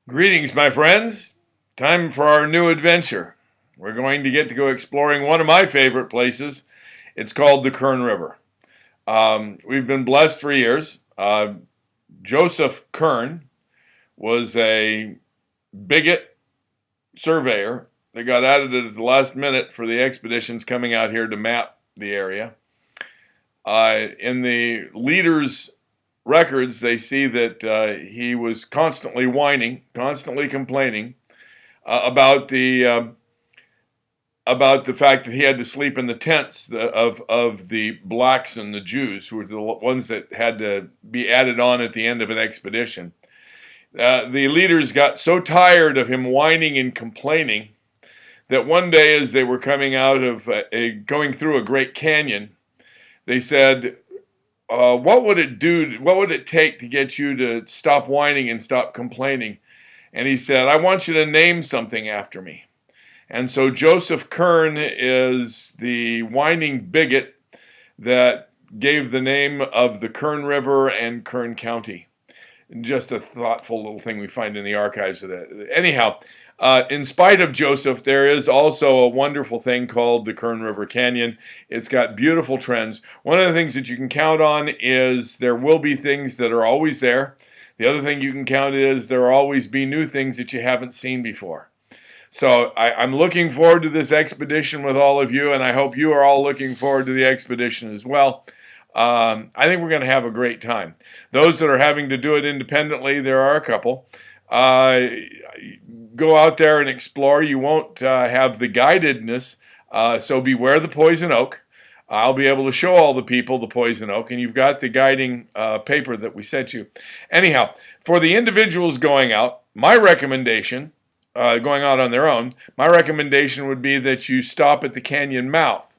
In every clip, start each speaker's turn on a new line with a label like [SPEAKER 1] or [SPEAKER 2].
[SPEAKER 1] Greetings, my friends. Time for our new adventure. We're going to get to go exploring one of my favorite places. It's called the Kern River. We've been blessed for years. Joseph Kern was a bigot surveyor that got added at the last minute for the expeditions coming out here to map the area. In the leaders' records, they see that he was constantly whining, constantly complaining about the fact that he had to sleep in the tents of the blacks and the Jews, who were the ones that had to be added on at the end of an expedition. The leaders got so tired of him whining and complaining that one day, as they were coming out of going through a great canyon, they said, what would it do? What would it take to get you to stop whining and stop complaining? And he said, I want you to name something after me. And so Joseph Kern is the whining bigot that gave the name of the Kern River and Kern County. Just a thoughtful little thing we find in the archives of that. Anyhow, in spite of Joseph, there is also a wonderful thing called the Kern River Canyon. It's got beautiful trends. One of the things that you can count on is there will be things that are always there. The other thing you can count is there will always be new things that you haven't seen before. So I'm looking forward to this expedition with all of you, and I hope you are all looking forward to the expedition as well. I think we're going to have a great time. Those that are having to do it independently, there are a couple. Go out there and explore. You won't have the guidedness, so beware the poison oak. I'll be able to show all the people the poison oak, and you've got the guiding paper that we sent you. Anyhow, for the individuals going out, my recommendation, going out on their own, my recommendation would be that you stop at the canyon mouth.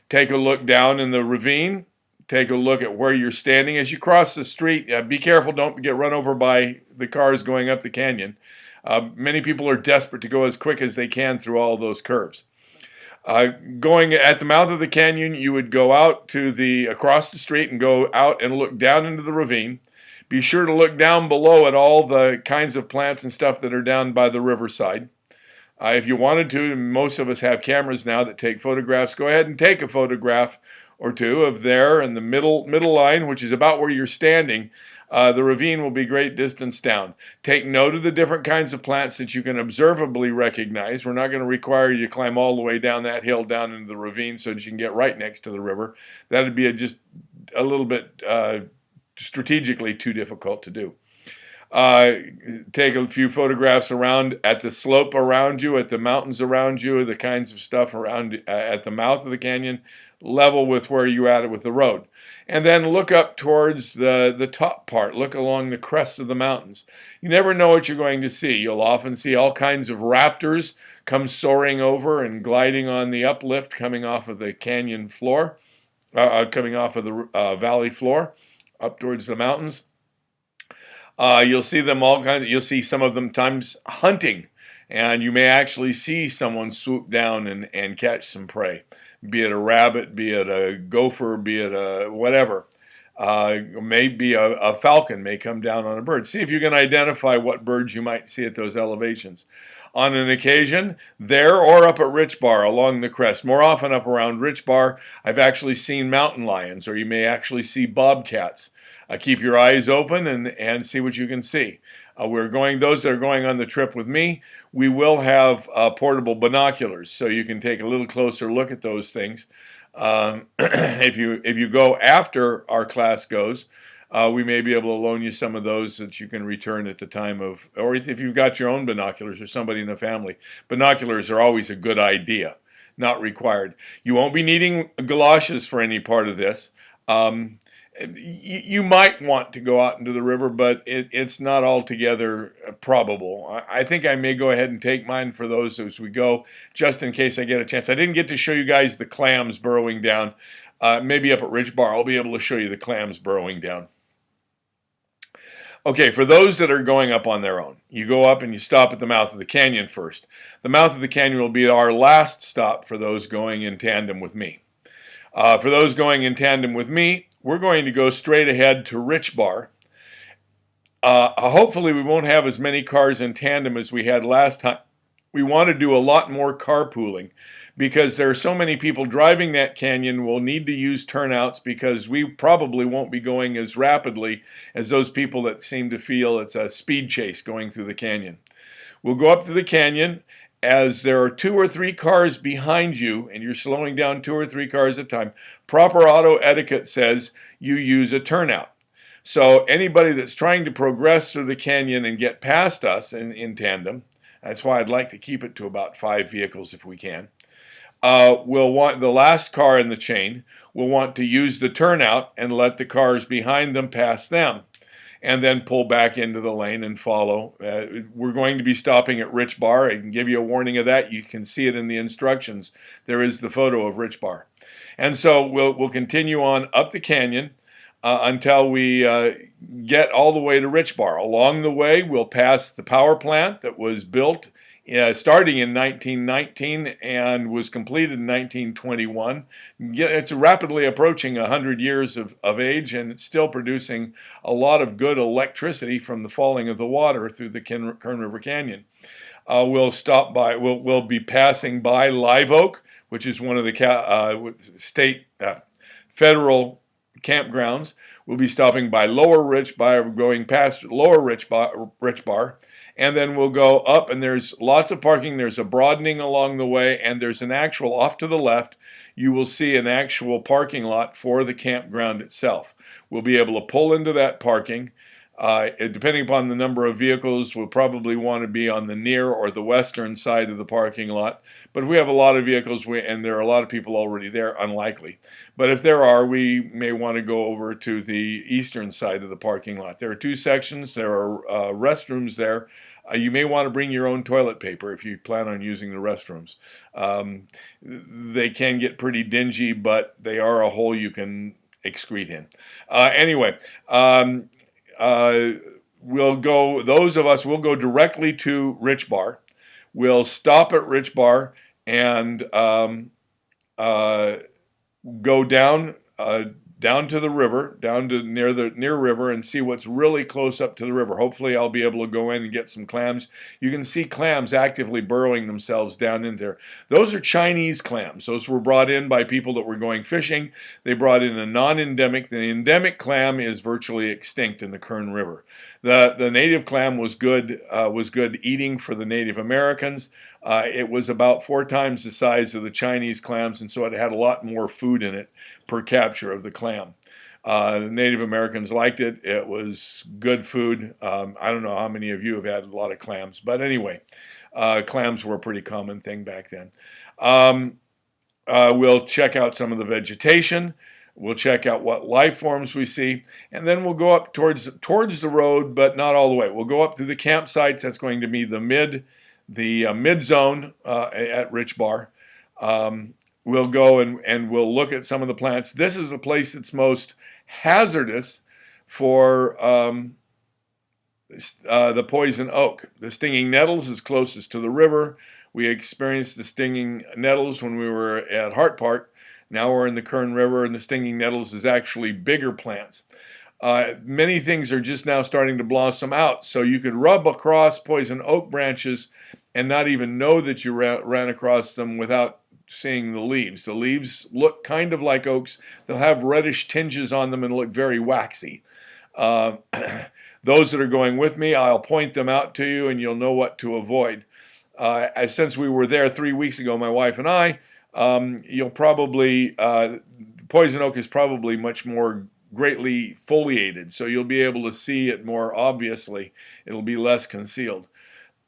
[SPEAKER 1] Take a look down in the ravine. Take a look at where you're standing. As you cross the street, be careful, don't get run over by the cars going up the canyon. Many people are desperate to go as quick as they can through all those curves. Going at the mouth of the canyon, you would go out to across the street and go out and look down into the ravine. Be sure to look down below at all the kinds of plants and stuff that are down by the riverside. If you wanted to, most of us have cameras now that take photographs. Go ahead and take a photograph or two of there in the middle line, which is about where you're standing. The ravine will be great distance down. Take note of the different kinds of plants that you can observably recognize. We're not going to require you to climb all the way down that hill down into the ravine so that you can get right next to the river. That would be just a little bit strategically too difficult to do. Take a few photographs around at the slope around you, at the mountains around you, the kinds of stuff around at the mouth of the canyon, level with where you're at with the road. And then look up towards the top part. Look along the crests of the mountains. You never know what you're going to see. You'll often see all kinds of raptors come soaring over and gliding on the uplift coming off of the canyon floor, coming off of the valley floor up towards the mountains. You'll see them all kinds. You'll see some of them times hunting, and you may actually see someone swoop down and catch some prey, be it a rabbit, be it a gopher, be it a whatever. Maybe a falcon may come down on a bird. See if you can identify what birds you might see at those elevations. On an occasion, there or up at Richbar along the crest, more often up around Richbar, I've actually seen mountain lions, or you may actually see bobcats. Keep your eyes open and see what you can see. Those that are going on the trip with me, we will have portable binoculars, so you can take a little closer look at those things. If you go after our class goes, we may be able to loan you some of those that you can return at the time of, or if you've got your own binoculars or somebody in the family. Binoculars are always a good idea, not required. You won't be needing galoshes for any part of this. You might want to go out into the river, but it's not altogether probable. I think I may go ahead and take mine for those as we go, just in case I get a chance. I didn't get to show you guys the clams burrowing down. Maybe up at Richbar, I'll be able to show you the clams burrowing down. Okay, for those that are going up on their own, you go up and you stop at the mouth of the canyon first. The mouth of the canyon will be our last stop for those going in tandem with me. For those going in tandem with me, we're going to go straight ahead to Richbar. Hopefully we won't have as many cars in tandem as we had last time. We want to do a lot more carpooling because there are so many people driving that canyon. We'll need to use turnouts because we probably won't be going as rapidly as those people that seem to feel it's a speed chase going through the canyon. We'll go up to the canyon. As there are 2 or 3 cars behind you and you're slowing down 2 or 3 cars at a time, proper auto etiquette says you use a turnout. So anybody that's trying to progress through the canyon and get past us in tandem, that's why I'd like to keep it to about 5 vehicles if we can, will want the last car in the chain will want to use the turnout and let the cars behind them pass them, and then pull back into the lane and follow. We're going to be stopping at Richbar. I can give you a warning of that. You can see it in the instructions. There is the photo of Richbar. And so we'll continue on up the canyon until we get all the way to Richbar. Along the way, we'll pass the power plant that was built starting in 1919 and was completed in 1921. It's rapidly approaching 100 years of age, and it's still producing a lot of good electricity from the falling of the water through the Kern River Canyon. We'll be passing by Live Oak, which is one of the state federal campgrounds. We'll be stopping by Lower Richbar, going past Lower Richbar, and then we'll go up, and there's lots of parking. There's a broadening along the way, and there's an actual, off to the left, you will see an actual parking lot for the campground itself. We'll be able to pull into that parking. Depending upon the number of vehicles, we'll probably want to be on the near or the western side of the parking lot. But if we have a lot of vehicles and there are a lot of people already there, unlikely. But if there are, we may want to go over to the eastern side of the parking lot. There are 2 sections. There are restrooms there. You may want to bring your own toilet paper if you plan on using the restrooms. They can get pretty dingy, but they are a hole you can excrete in. Anyway, those of us will go directly to Richbar. We'll stop at Richbar and go down to the river, down to near river, and see what's really close up to the river. Hopefully I'll be able to go in and get some clams. You can see clams actively burrowing themselves down in there. Those are Chinese clams. Those were brought in by people that were going fishing. They brought in a non-endemic. The endemic clam is virtually extinct in the Kern River. The native clam was good eating for the Native Americans. It was about 4 times the size of the Chinese clams, and so it had a lot more food in it per capture of the clam. The Native Americans liked it. It was good food. I don't know how many of you have had a lot of clams, but anyway, clams were a pretty common thing back then. We'll check out some of the vegetation. We'll check out what life forms we see, and then we'll go up towards the road, but not all the way. We'll go up through the campsites. That's going to be the mid zone at Richbar. We'll go and we'll look at some of the plants. This is the place that's most hazardous for the poison oak. The stinging nettles is closest to the river. We experienced the stinging nettles when we were at Hart Park. Now we're in the Kern River, and the stinging nettles is actually bigger plants. Many things are just now starting to blossom out, so you could rub across poison oak branches and not even know that you ran across them without seeing the leaves. The leaves look kind of like oaks. They'll have reddish tinges on them and look very waxy. Those that are going with me, I'll point them out to you, and you'll know what to avoid. Since we were there 3 weeks ago, my wife and I, you'll probably, poison oak is probably much more greatly foliated, so you'll be able to see it more obviously. It'll be less concealed.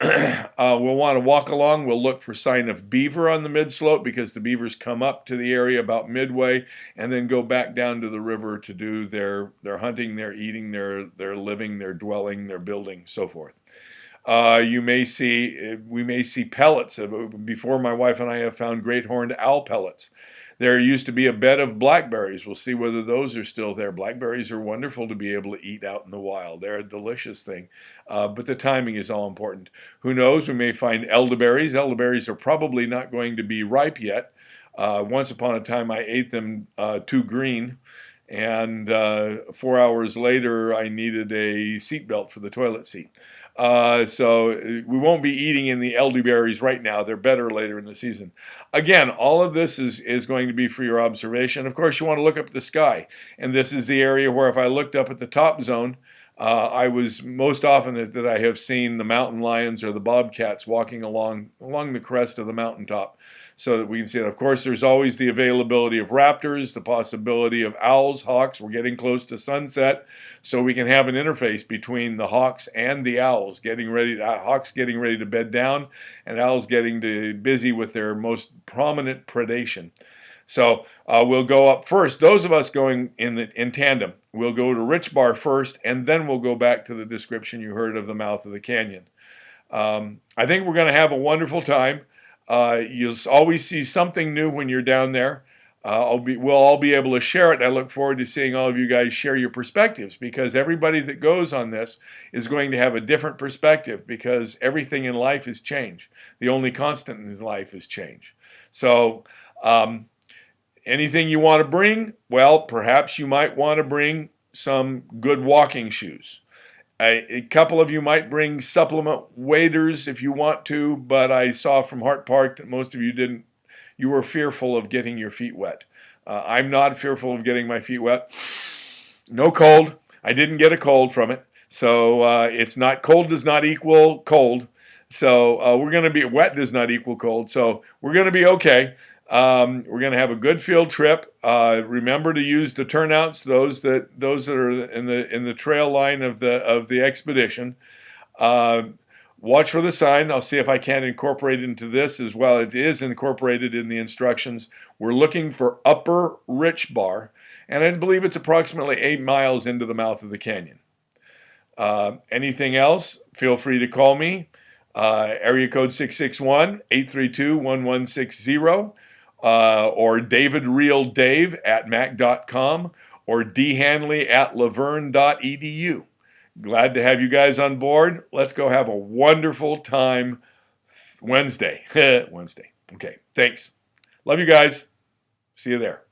[SPEAKER 1] We'll want to walk along. We'll look for sign of beaver on the mid-slope because the beavers come up to the area about midway and then go back down to the river to do their hunting, their eating, their living, their dwelling, their building, so forth. We may see pellets. Before, my wife and I have found great horned owl pellets. There used to be a bed of blackberries. We'll see whether those are still there. Blackberries are wonderful to be able to eat out in the wild. They're a delicious thing, but the timing is all important. Who knows? We may find elderberries. Elderberries are probably not going to be ripe yet. Once upon a time, I ate them too green, and 4 hours later I needed a seatbelt for the toilet seat. So we won't be eating in the elderberries right now. They're better later in the season. Again, all of this is going to be for your observation. Of course, you want to look up at the sky. And this is the area where if I looked up at the top zone, I was most often that I have seen the mountain lions or the bobcats walking along the crest of the mountaintop so that we can see it. Of course, there's always the availability of raptors, the possibility of owls, hawks. We're getting close to sunset, so we can have an interface between the hawks and the owls, hawks getting ready to bed down, and owls getting busy with their most prominent predation. So we'll go up first. Those of us going in tandem, we'll go to Richbar first, and then we'll go back to the description you heard of the mouth of the canyon. I think we're going to have a wonderful time. You'll always see something new when you're down there. We'll all be able to share it. I look forward to seeing all of you guys share your perspectives, because everybody that goes on this is going to have a different perspective, because everything in life is change. The only constant in life is change. So anything you want to bring? Well, perhaps you might want to bring some good walking shoes. A couple of you might bring supplement waders if you want to, but I saw from Hart Park that most of you didn't. You were fearful of getting your feet wet. I'm not fearful of getting my feet wet. No cold. I didn't get a cold from it. So it's not, cold does not equal cold. So we're going to be, wet does not equal cold. So we're going to be okay. We're going to have a good field trip. Remember to use the turnouts, those that are in the trail line of the expedition. Watch for the sign. I'll see if I can incorporate it into this as well. It is incorporated in the instructions. We're looking for Upper Richbar, and I believe it's approximately 8 miles into the mouth of the canyon. Anything else? Feel free to call me. Area code 661-832-1160. Or davidrealdave@mac.com, or dhanley@laverne.edu. Glad to have you guys on board. Let's go have a wonderful time Wednesday. Wednesday. Okay, thanks. Love you guys. See you there.